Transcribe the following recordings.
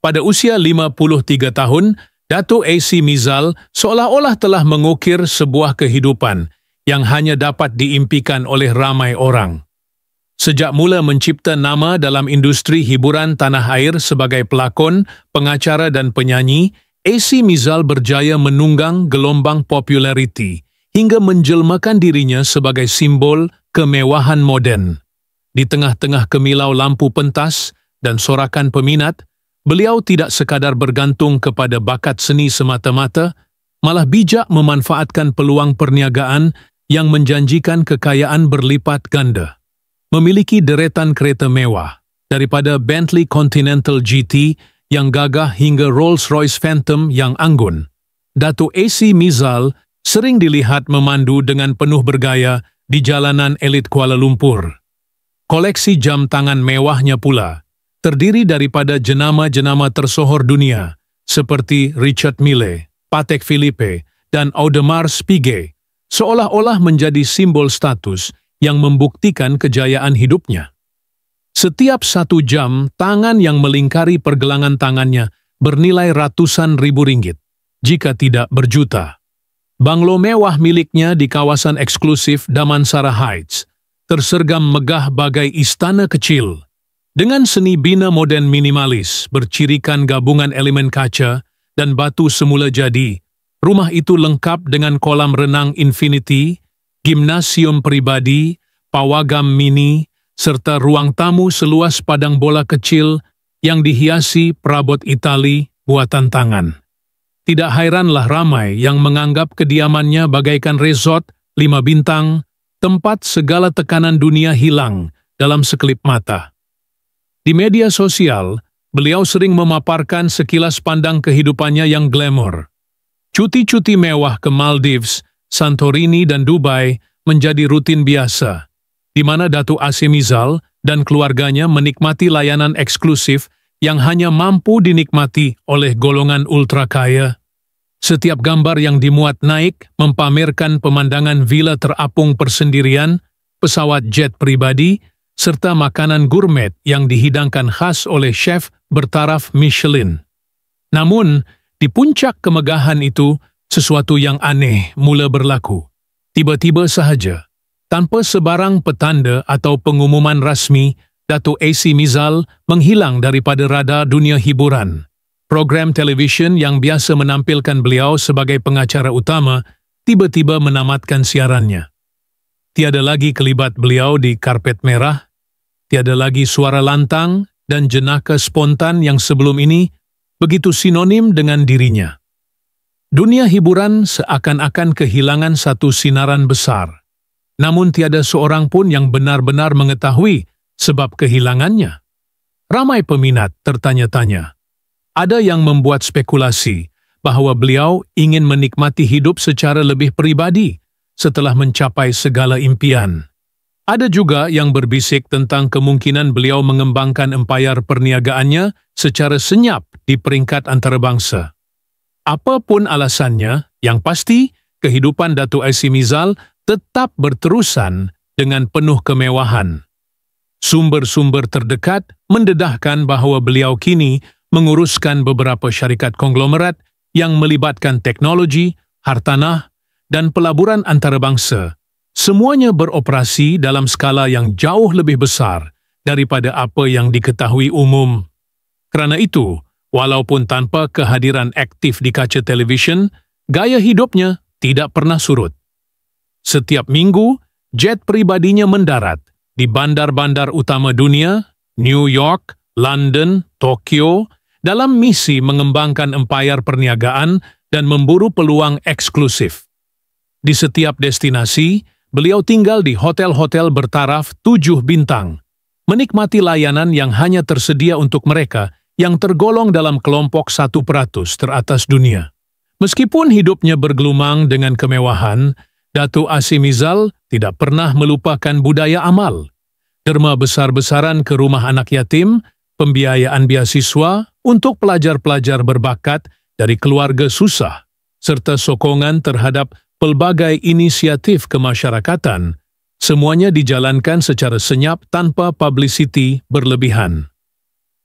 Pada usia 53 tahun, Dato' AC Mizal seolah-olah telah mengukir sebuah kehidupan yang hanya dapat diimpikan oleh ramai orang. Sejak mula mencipta nama dalam industri hiburan tanah air sebagai pelakon, pengacara dan penyanyi, AC Mizal berjaya menunggang gelombang populariti hingga menjelmakan dirinya sebagai simbol kemewahan moden. Di tengah-tengah kemilau lampu pentas dan sorakan peminat, beliau tidak sekadar bergantung kepada bakat seni semata-mata, malah bijak memanfaatkan peluang perniagaan yang menjanjikan kekayaan berlipat ganda. Memiliki deretan kereta mewah, daripada Bentley Continental GT yang gagah hingga Rolls-Royce Phantom yang anggun, Dato' AC Mizal sering dilihat memandu dengan penuh bergaya di jalanan elit Kuala Lumpur. Koleksi jam tangan mewahnya pula terdiri daripada jenama-jenama tersohor dunia seperti Richard Mille, Patek Philippe, dan Audemars Piguet, seolah-olah menjadi simbol status yang membuktikan kejayaan hidupnya. Setiap 1 jam, tangan yang melingkari pergelangan tangannya bernilai ratusan ribu ringgit, jika tidak berjuta. Banglo mewah miliknya di kawasan eksklusif Damansara Heights tersergam megah bagai istana kecil. Dengan seni bina moden minimalis bercirikan gabungan elemen kaca dan batu semula jadi, rumah itu lengkap dengan kolam renang infinity, gimnasium pribadi, pawagam mini, serta ruang tamu seluas padang bola kecil yang dihiasi perabot Itali buatan tangan. Tidak hairanlah ramai yang menganggap kediamannya bagaikan resort 5 bintang, tempat segala tekanan dunia hilang dalam sekelip mata. Di media sosial, beliau sering memaparkan sekilas pandang kehidupannya yang glamor. Cuti-cuti mewah ke Maldives, Santorini dan Dubai menjadi rutin biasa, di mana Dato' AC Mizal dan keluarganya menikmati layanan eksklusif yang hanya mampu dinikmati oleh golongan ultra kaya. Setiap gambar yang dimuat naik mempamerkan pemandangan villa terapung persendirian, pesawat jet pribadi, serta makanan gourmet yang dihidangkan khas oleh chef bertaraf Michelin. Namun, di puncak kemegahan itu, sesuatu yang aneh mula berlaku. Tiba-tiba sahaja, tanpa sebarang petanda atau pengumuman rasmi, Dato' AC Mizal menghilang daripada radar dunia hiburan. Program televisyen yang biasa menampilkan beliau sebagai pengacara utama tiba-tiba menamatkan siarannya. Tiada lagi kelibat beliau di karpet merah, tiada lagi suara lantang dan jenaka spontan yang sebelum ini begitu sinonim dengan dirinya. Dunia hiburan seakan-akan kehilangan satu sinaran besar, namun tiada seorang pun yang benar-benar mengetahui sebab kehilangannya. Ramai peminat tertanya-tanya. Ada yang membuat spekulasi bahawa beliau ingin menikmati hidup secara lebih pribadi setelah mencapai segala impian. Ada juga yang berbisik tentang kemungkinan beliau mengembangkan empayar perniagaannya secara senyap di peringkat antarabangsa. Apapun alasannya, yang pasti kehidupan Dato' AC Mizal tetap berterusan dengan penuh kemewahan. Sumber-sumber terdekat mendedahkan bahawa beliau kini menguruskan beberapa syarikat konglomerat yang melibatkan teknologi, hartanah, dan pelaburan antarabangsa. Semuanya beroperasi dalam skala yang jauh lebih besar daripada apa yang diketahui umum. Kerana itu, walaupun tanpa kehadiran aktif di kaca televisyen, gaya hidupnya tidak pernah surut. Setiap minggu, jet pribadinya mendarat di bandar-bandar utama dunia, New York, London, Tokyo, dalam misi mengembangkan empayar perniagaan dan memburu peluang eksklusif. Di setiap destinasi, beliau tinggal di hotel-hotel bertaraf 7 bintang, menikmati layanan yang hanya tersedia untuk mereka yang tergolong dalam kelompok 1% teratas dunia. Meskipun hidupnya bergelumang dengan kemewahan, Dato' AC Mizal tidak pernah melupakan budaya amal. Derma besar-besaran ke rumah anak yatim, pembiayaan beasiswa untuk pelajar-pelajar berbakat dari keluarga susah, serta sokongan terhadap pelbagai inisiatif kemasyarakatan, semuanya dijalankan secara senyap tanpa publicity berlebihan.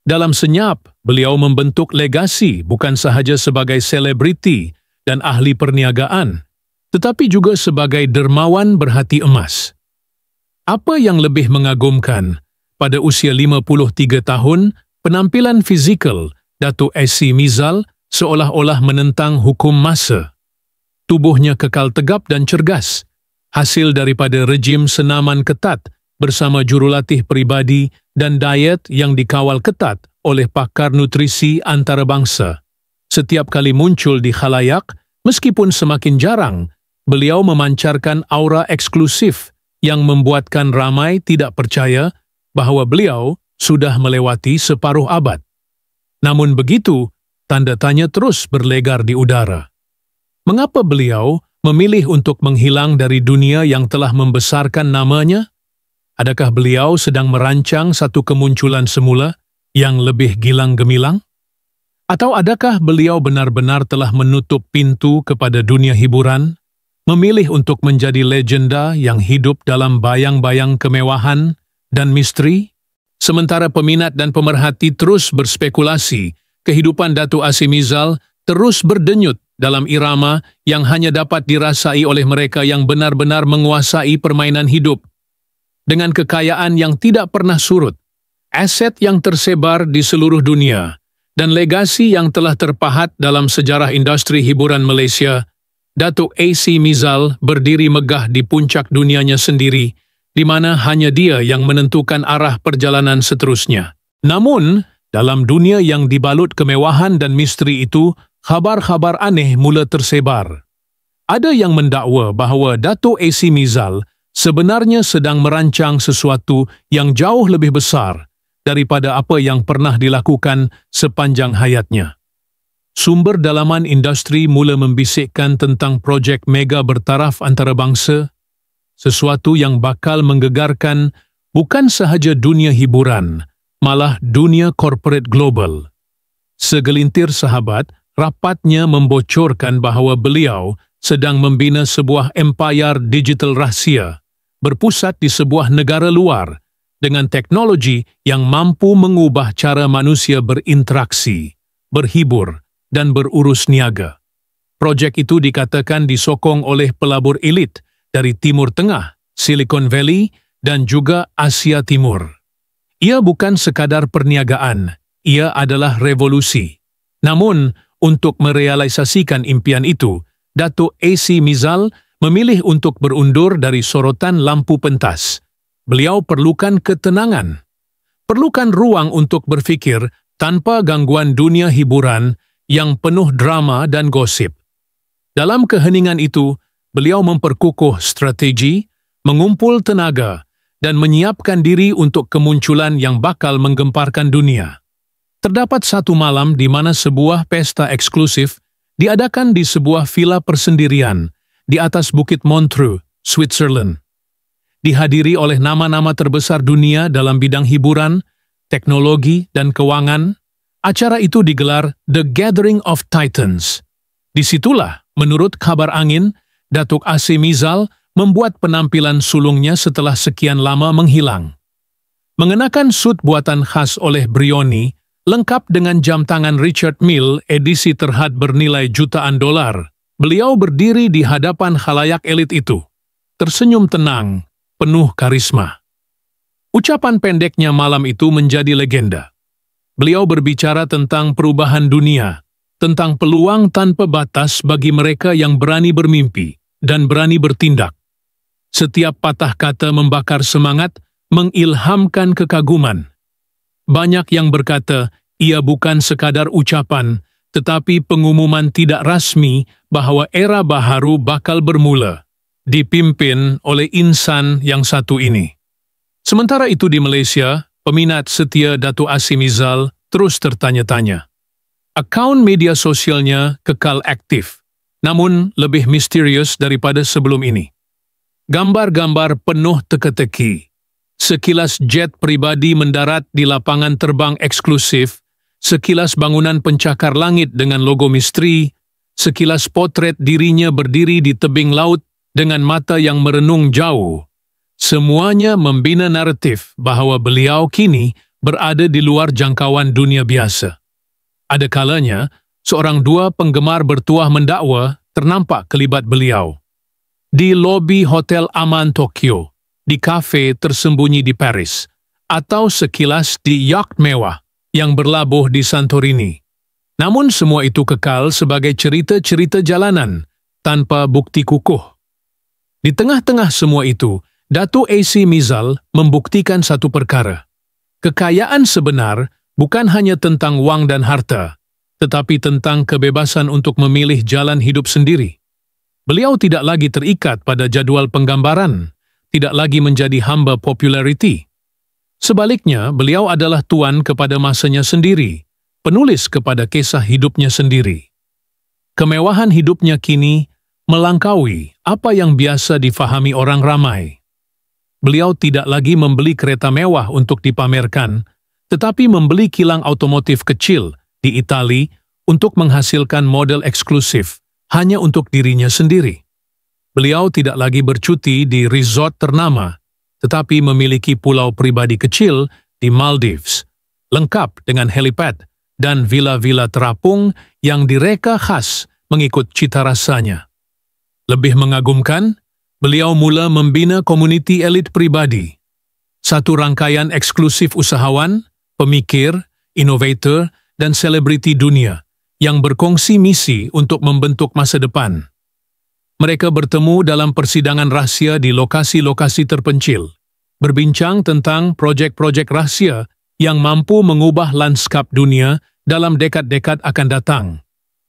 Dalam senyap, beliau membentuk legasi bukan sahaja sebagai selebriti dan ahli perniagaan, tetapi juga sebagai dermawan berhati emas. Apa yang lebih mengagumkan, pada usia 53 tahun, penampilan fizikal Datuk AC Mizal seolah-olah menentang hukum masa. Tubuhnya kekal tegap dan cergas, hasil daripada rejim senaman ketat bersama jurulatih peribadi dan diet yang dikawal ketat oleh pakar nutrisi antarabangsa. Setiap kali muncul di khalayak, meskipun semakin jarang, beliau memancarkan aura eksklusif yang membuatkan ramai tidak percaya bahawa beliau sudah melewati separuh abad. Namun begitu, tanda tanya terus berlegar di udara. Mengapa beliau memilih untuk menghilang dari dunia yang telah membesarkan namanya? Adakah beliau sedang merancang satu kemunculan semula yang lebih gilang gemilang? Atau adakah beliau benar-benar telah menutup pintu kepada dunia hiburan, memilih untuk menjadi legenda yang hidup dalam bayang-bayang kemewahan dan misteri? Sementara peminat dan pemerhati terus berspekulasi, kehidupan Datuk AC Mizal terus berdenyut dalam irama yang hanya dapat dirasai oleh mereka yang benar-benar menguasai permainan hidup. Dengan kekayaan yang tidak pernah surut, aset yang tersebar di seluruh dunia, dan legasi yang telah terpahat dalam sejarah industri hiburan Malaysia, Datuk AC Mizal berdiri megah di puncak dunianya sendiri, di mana hanya dia yang menentukan arah perjalanan seterusnya. Namun, dalam dunia yang dibalut kemewahan dan misteri itu, khabar-khabar aneh mula tersebar. Ada yang mendakwa bahawa Datuk AC Mizal sebenarnya sedang merancang sesuatu yang jauh lebih besar daripada apa yang pernah dilakukan sepanjang hayatnya. Sumber dalaman industri mula membisikkan tentang projek mega bertaraf antarabangsa, sesuatu yang bakal menggegarkan bukan sahaja dunia hiburan, malah dunia korporat global. Segelintir sahabat rapatnya membocorkan bahawa beliau sedang membina sebuah empayar digital rahsia, berpusat di sebuah negara luar, dengan teknologi yang mampu mengubah cara manusia berinteraksi, berhibur, dan berurus niaga. Projek itu dikatakan disokong oleh pelabur elit dari Timur Tengah, Silicon Valley, dan juga Asia Timur. Ia bukan sekadar perniagaan, ia adalah revolusi. Namun, untuk merealisasikan impian itu, Datuk AC Mizal memilih untuk berundur dari sorotan lampu pentas. Beliau perlukan ketenangan, perlukan ruang untuk berfikir tanpa gangguan dunia hiburan yang penuh drama dan gosip. Dalam keheningan itu, beliau memperkukuh strategi, mengumpul tenaga, dan menyiapkan diri untuk kemunculan yang bakal menggemparkan dunia. Terdapat satu malam di mana sebuah pesta eksklusif diadakan di sebuah villa persendirian di atas Bukit Montreux, Switzerland. Dihadiri oleh nama-nama terbesar dunia dalam bidang hiburan, teknologi, dan keuangan, acara itu digelar The Gathering of Titans. Disitulah, menurut kabar angin, Datuk AC Mizal membuat penampilan sulungnya setelah sekian lama menghilang. Mengenakan sut buatan khas oleh Brioni, lengkap dengan jam tangan Richard Mille edisi terhad bernilai jutaan dolar, beliau berdiri di hadapan khalayak elit itu, tersenyum tenang, penuh karisma. Ucapan pendeknya malam itu menjadi legenda. Beliau berbicara tentang perubahan dunia, tentang peluang tanpa batas bagi mereka yang berani bermimpi dan berani bertindak. Setiap patah kata membakar semangat, mengilhamkan kekaguman. Banyak yang berkata, ia bukan sekadar ucapan, tetapi pengumuman tidak rasmi bahawa era baharu bakal bermula, dipimpin oleh insan yang satu ini. Sementara itu di Malaysia, peminat setia Datuk AC Mizal terus tertanya-tanya. Akaun media sosialnya kekal aktif, namun lebih misterius daripada sebelum ini. Gambar-gambar penuh teka-teki. Sekilas jet pribadi mendarat di lapangan terbang eksklusif, sekilas bangunan pencakar langit dengan logo misteri, sekilas potret dirinya berdiri di tebing laut dengan mata yang merenung jauh. Semuanya membina naratif bahawa beliau kini berada di luar jangkauan dunia biasa. Ada kalanya, seorang dua penggemar bertuah mendakwa ternampak kelibat beliau. Di lobi Hotel Aman Tokyo, di kafe tersembunyi di Paris, atau sekilas di yacht mewah yang berlabuh di Santorini. Namun semua itu kekal sebagai cerita-cerita jalanan, tanpa bukti kukuh. Di tengah-tengah semua itu, Datuk AC Mizal membuktikan satu perkara. Kekayaan sebenar bukan hanya tentang wang dan harta, tetapi tentang kebebasan untuk memilih jalan hidup sendiri. Beliau tidak lagi terikat pada jadual penggambaran, tidak lagi menjadi hamba populariti. Sebaliknya, beliau adalah tuan kepada masanya sendiri, penulis kepada kisah hidupnya sendiri. Kemewahan hidupnya kini melangkaui apa yang biasa difahami orang ramai. Beliau tidak lagi membeli kereta mewah untuk dipamerkan, tetapi membeli kilang otomotif kecil di Itali untuk menghasilkan model eksklusif hanya untuk dirinya sendiri. Beliau tidak lagi bercuti di resort ternama, tetapi memiliki pulau pribadi kecil di Maldives, lengkap dengan helipad dan villa-villa terapung yang direka khas mengikut cita rasanya. Lebih mengagumkan, beliau mula membina komuniti elit pribadi, satu rangkaian eksklusif usahawan, pemikir, inovator, dan selebriti dunia yang berkongsi misi untuk membentuk masa depan. Mereka bertemu dalam persidangan rahsia di lokasi-lokasi terpencil, berbincang tentang projek-projek rahsia yang mampu mengubah lanskap dunia dalam dekad-dekad akan datang.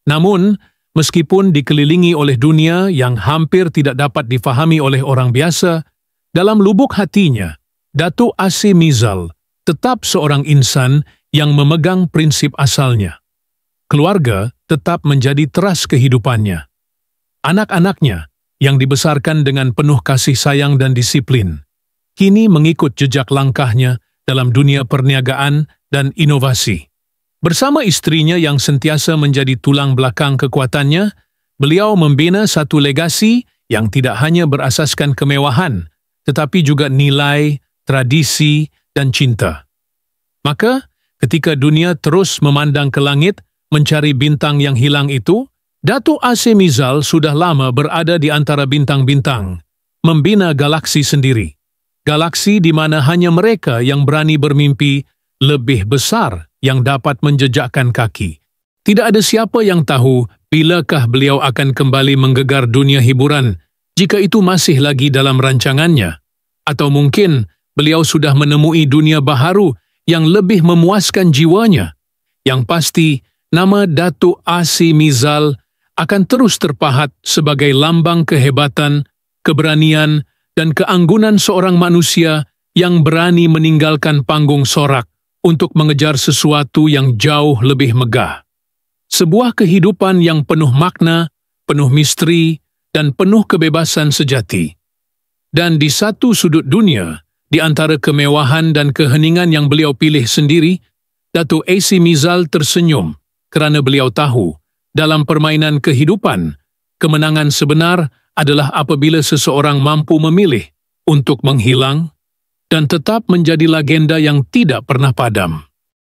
Namun, meskipun dikelilingi oleh dunia yang hampir tidak dapat difahami oleh orang biasa, dalam lubuk hatinya, Datuk AC Mizal tetap seorang insan yang memegang prinsip asalnya. Keluarga tetap menjadi teras kehidupannya. Anak-anaknya, yang dibesarkan dengan penuh kasih sayang dan disiplin, kini mengikut jejak langkahnya dalam dunia perniagaan dan inovasi. Bersama istrinya yang sentiasa menjadi tulang belakang kekuatannya, beliau membina satu legasi yang tidak hanya berasaskan kemewahan, tetapi juga nilai, tradisi, dan cinta. Maka, ketika dunia terus memandang ke langit, mencari bintang yang hilang itu, Datuk AC Mizal sudah lama berada di antara bintang-bintang, membina galaksi sendiri. Galaksi di mana hanya mereka yang berani bermimpi lebih besar yang dapat menjejakkan kaki. Tidak ada siapa yang tahu bilakah beliau akan kembali menggegar dunia hiburan jika itu masih lagi dalam rancangannya. Atau mungkin beliau sudah menemui dunia baharu yang lebih memuaskan jiwanya. Yang pasti, nama Datuk AC Mizal akan terus terpahat sebagai lambang kehebatan, keberanian, dan keanggunan seorang manusia yang berani meninggalkan panggung sorak untuk mengejar sesuatu yang jauh lebih megah. Sebuah kehidupan yang penuh makna, penuh misteri, dan penuh kebebasan sejati. Dan di satu sudut dunia, di antara kemewahan dan keheningan yang beliau pilih sendiri, Datuk AC Mizal tersenyum kerana beliau tahu, dalam permainan kehidupan, kemenangan sebenar adalah apabila seseorang mampu memilih untuk menghilang dan tetap menjadi legenda yang tidak pernah padam.